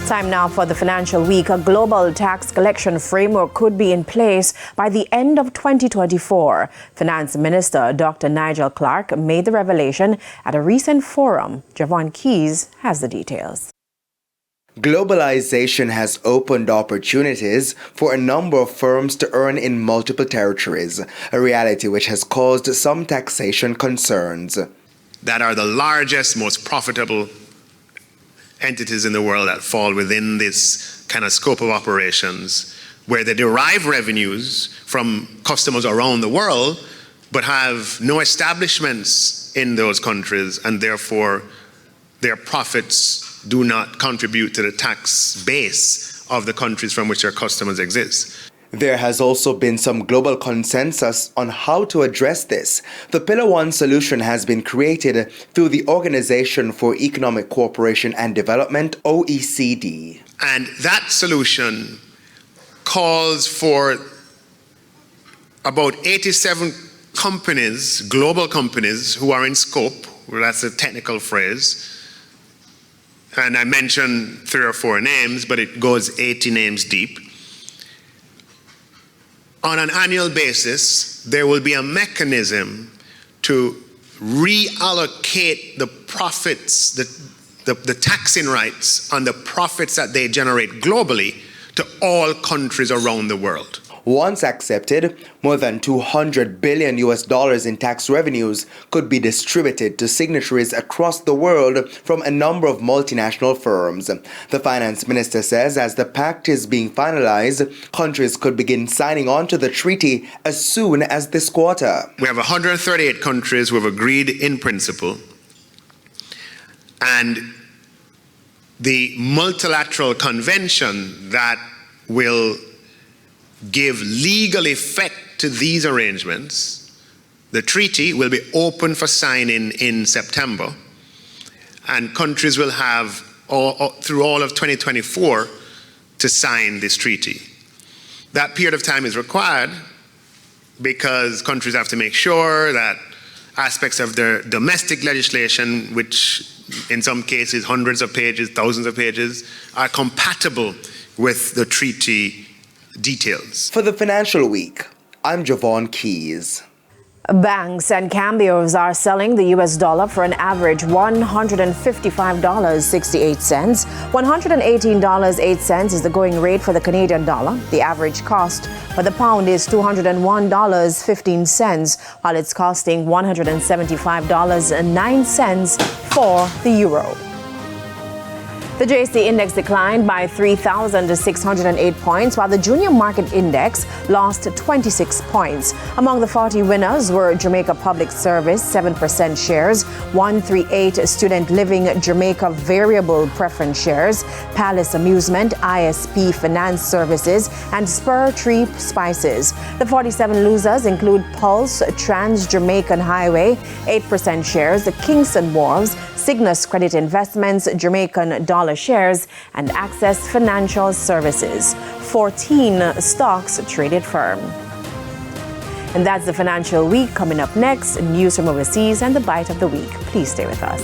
Time now for the financial week. A global tax collection framework could be in place by the end of 2024. Finance Minister Dr. Nigel Clark made the revelation at a recent forum. Javon Keys has the details. Globalization has opened opportunities for a number of firms to earn in multiple territories, a reality which has caused some taxation concerns. That are the largest, most profitable entities in the world that fall within this kind of scope of operations, where they derive revenues from customers around the world, but have no establishments in those countries, and therefore their profits do not contribute to the tax base of the countries from which their customers exist. There has also been some global consensus on how to address this. The Pillar 1 solution has been created through the Organization for Economic Cooperation and Development, OECD. And that solution calls for about 87 companies, global companies, who are in scope. Well, that's a technical phrase. And I mentioned 3 or 4 names, but it goes 80 names deep. On an annual basis, there will be a mechanism to reallocate the profits, the taxing rights on the profits that they generate globally to all countries around the world. Once accepted, more than $200 billion in tax revenues could be distributed to signatories across the world from a number of multinational firms. The finance minister says as the pact is being finalized, countries could begin signing on to the treaty as soon as this quarter. We have 138 countries who have agreed in principle, and the multilateral convention that will give legal effect to these arrangements, the treaty will be open for signing in September, and countries will have through all of 2024 to sign this treaty. That period of time is required because countries have to make sure that aspects of their domestic legislation, which in some cases hundreds of pages, thousands of pages, are compatible with the treaty details. For the financial week, I'm Javon Keys. Banks and cambios are selling the US dollar for an average $155.68. $118.08 is the going rate for the Canadian dollar. The average cost for the pound is $201.15, while it's costing $175.09 for the euro. The JST index declined by 3,608 points, while the junior market index lost 26 points. Among the 40 winners were Jamaica Public Service, 7% shares, 138 Student Living Jamaica Variable Preference Shares, Palace Amusement, ISP Finance Services, and Spur Tree Spices. The 47 losers include Pulse, Trans-Jamaican Highway, 8% shares, the Kingston Wharves, Cygnus Credit Investments, Jamaican Dollar Shares, and Access Financial Services. 14 stocks traded firm. And that's the financial week. Coming up next, news from overseas and the bite of the week. Please stay with us.